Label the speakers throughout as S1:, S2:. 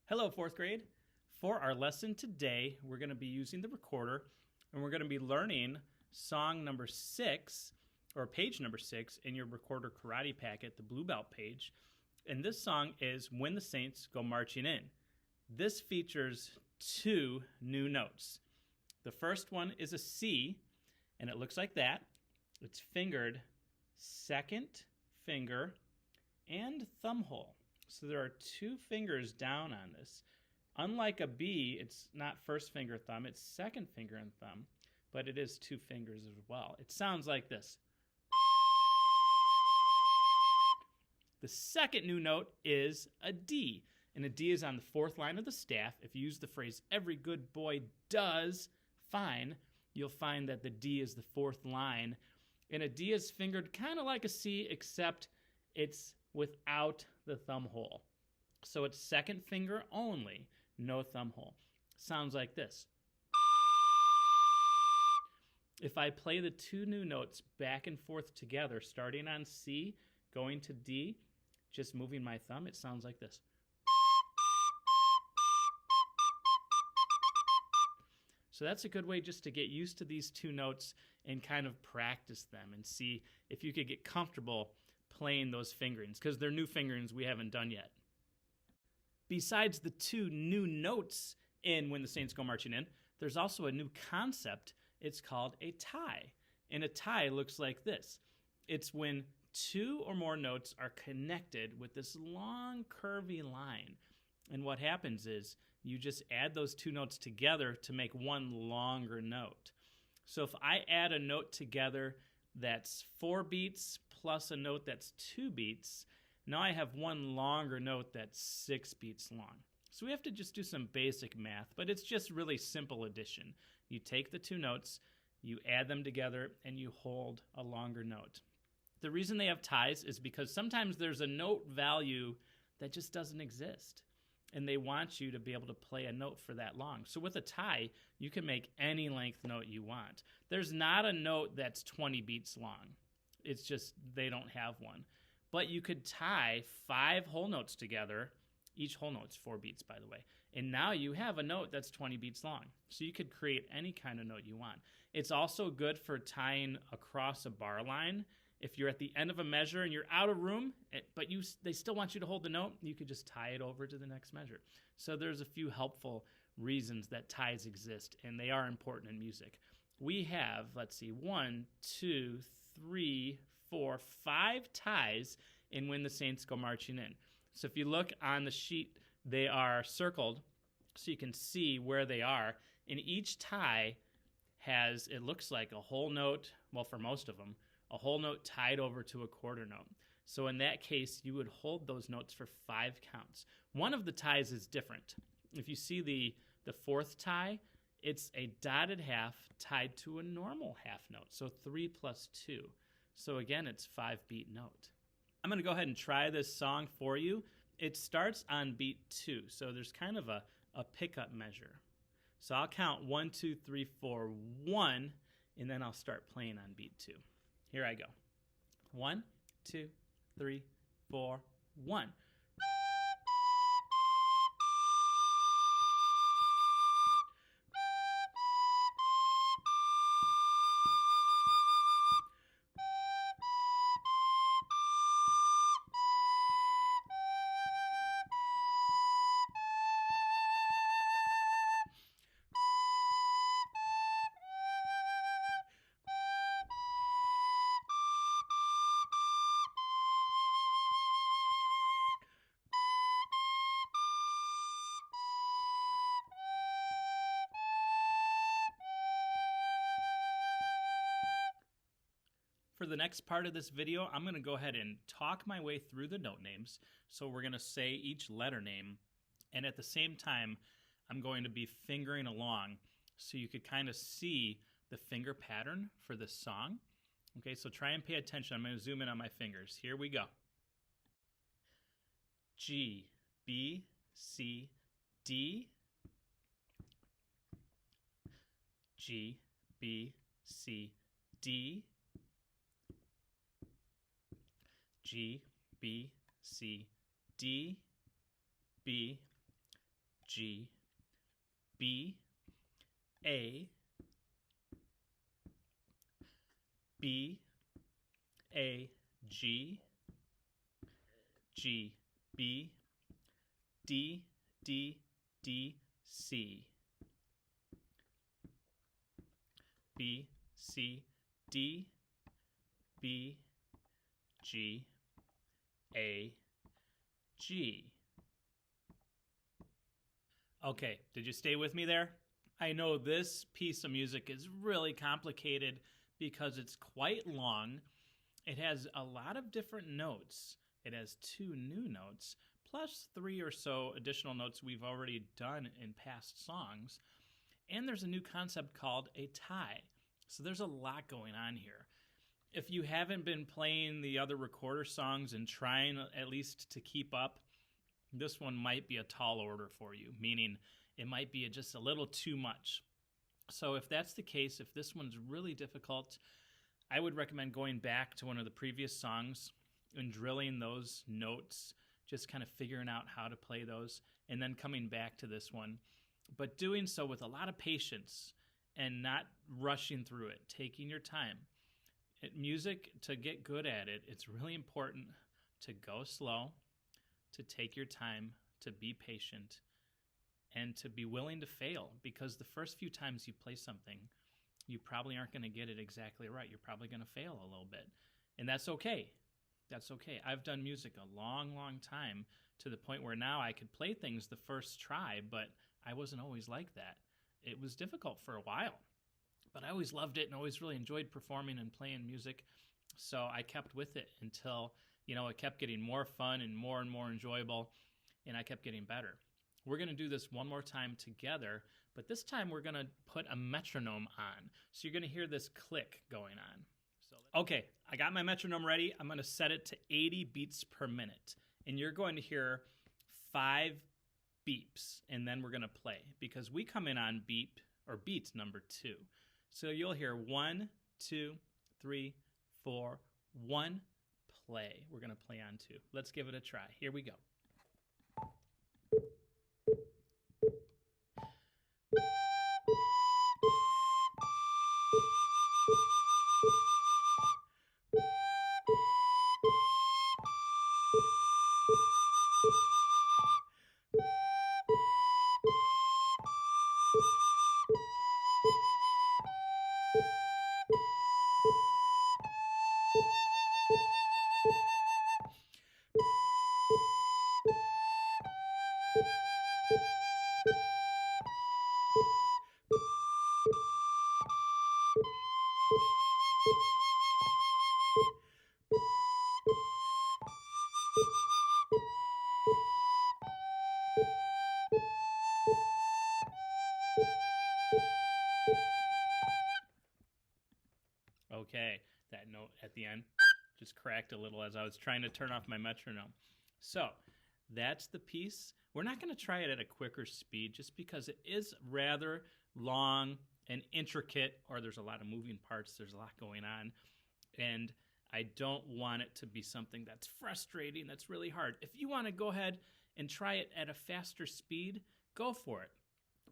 S1: Hello, fourth grade. For our lesson today, we're going to be using the recorder and we're going to be learning song number 6 or page number 6 in your recorder karate packet, the blue belt page. And this song is When the Saints Go Marching In. This features 2 new notes. The first one is a C, and it looks like that. It's fingered second finger and thumb hole. So there are 2 fingers down on this. Unlike a B, it's not first finger thumb, it's second finger and thumb, but it is 2 fingers as well. It sounds like this. The second new note is a D, and a D is on the 4th line of the staff. If you use the phrase, every good boy does fine, you'll find that the D is the 4th line, and a D is fingered kind of like a C, except it's without the thumb hole. So it's second finger only, no thumb hole. Sounds like this. If I play the 2 new notes back and forth together, starting on C, going to D, just moving my thumb, it sounds like this. So that's a good way just to get used to these 2 notes and kind of practice them and see if you could get comfortable playing those fingerings, because they're new fingerings we haven't done yet. Besides the 2 new notes in When the Saints Go Marching In, there's also a new concept. It's called a tie. And a tie looks like this. It's when 2 or more notes are connected with this long curvy line. And what happens is you just add those 2 notes together to make one longer note. So if I add a note together that's 4 beats plus a note that's 2 beats, now I have one longer note that's 6 beats long. So we have to just do some basic math, but it's just really simple addition. You take the 2 notes, you add them together, and you hold a longer note. The reason they have ties is because sometimes there's a note value that just doesn't exist, and they want you to be able to play a note for that long. So with a tie, you can make any length note you want. There's not a note that's 20 beats long. It's just they don't have one. But you could tie 5 whole notes together. Each whole note's 4 beats, by the way. And now you have a note that's 20 beats long. So you could create any kind of note you want. It's also good for tying across a bar line. If you're at the end of a measure and you're out of room, but they still want you to hold the note, you could just tie it over to the next measure. So there's a few helpful reasons that ties exist, and they are important in music. We have, 1, 2, 3, 4, 5 ties in When the Saints Go Marching In. So if you look on the sheet, they are circled so you can see where they are. And each tie has, it looks like a whole note, well, for most of them, a whole note tied over to a quarter note. So in that case, you would hold those notes for 5 counts. One of the ties is different. If you see the 4th tie, it's a dotted half tied to a normal half note, so 3 plus 2. So again, it's 5-beat note. I'm going to go ahead and try this song for you. It starts on beat 2, so there's kind of a pickup measure. So I'll count 1, 2, 3, 4, 1, and then I'll start playing on beat 2. Here I go. 1, 2, 3, 4, 1. For the next part of this video, I'm going to go ahead and talk my way through the note names. So we're going to say each letter name, and at the same time, I'm going to be fingering along so you could kind of see the finger pattern for this song. Okay, so try and pay attention. I'm going to zoom in on my fingers. Here we go. G, B, C, D. G, B, C, D. G, B, C, D, B, G, B, A, B, A, G, G, B, D, D, D, C, B, C, D, B, G, A, G. Okay, did you stay with me there? I know this piece of music is really complicated because it's quite long. It has a lot of different notes. It has 2 new notes, plus 3 or so additional notes we've already done in past songs. And there's a new concept called a tie. So there's a lot going on here. If you haven't been playing the other recorder songs and trying at least to keep up, this one might be a tall order for you, meaning it might be just a little too much. So if that's the case, if this one's really difficult, I would recommend going back to one of the previous songs and drilling those notes, just kind of figuring out how to play those, and then coming back to this one. But doing so with a lot of patience and not rushing through it, taking your time. Music, to get good at it, it's really important to go slow, to take your time, to be patient, and to be willing to fail, because the first few times you play something, you probably aren't going to get it exactly right. You're probably going to fail a little bit, and that's okay. That's okay. I've done music a long, long time, to the point where now I could play things the first try, but I wasn't always like that. It was difficult for a while, but I always loved it and always really enjoyed performing and playing music. So I kept with it until, it kept getting more fun and more enjoyable, and I kept getting better. We're going to do this one more time together, but this time we're going to put a metronome on. So you're going to hear this click going on. Okay, I got my metronome ready. I'm going to set it to 80 beats per minute, and you're going to hear 5 beeps, and then we're going to play, because we come in on beat number 2. So you'll hear 1, 2, 3, 4, 1, play. We're going to play on 2. Let's give it a try. Here we go. Okay, that note at the end just cracked a little as I was trying to turn off my metronome. So that's the piece. We're not going to try it at a quicker speed just because it is rather long and intricate, or there's a lot of moving parts, there's a lot going on, and I don't want it to be something that's frustrating, that's really hard. If you want to go ahead and try it at a faster speed, go for it.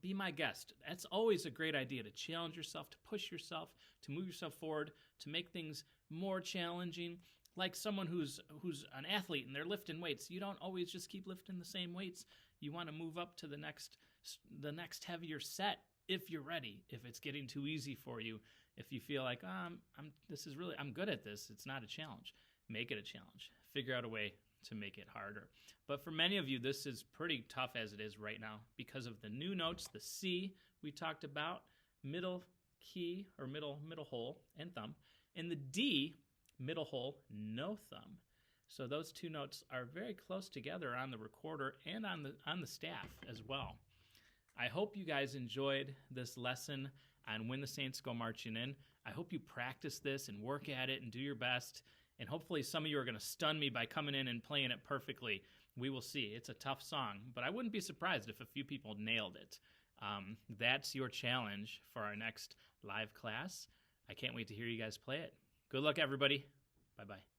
S1: Be my guest. That's always a great idea, to challenge yourself, to push yourself, to move yourself forward, to make things more challenging. Like someone who's an athlete and they're lifting weights, you don't always just keep lifting the same weights. You want to move up to the next heavier set if you're ready. If it's getting too easy for you, if you feel like I'm good at this, it's not a challenge. Make it a challenge. Figure out a way to make it harder. But for many of you, this is pretty tough as it is right now because of the new notes, the C we talked about, middle key or middle hole and thumb, and the D, middle hole, no thumb. So those 2 notes are very close together on the recorder and on the staff as well. I hope you guys enjoyed this lesson on When the Saints Go Marching In. I hope you practice this and work at it and do your best. And hopefully some of you are going to stun me by coming in and playing it perfectly. We will see. It's a tough song, but I wouldn't be surprised if a few people nailed it. That's your challenge for our next live class. I can't wait to hear you guys play it. Good luck, everybody. Bye-bye.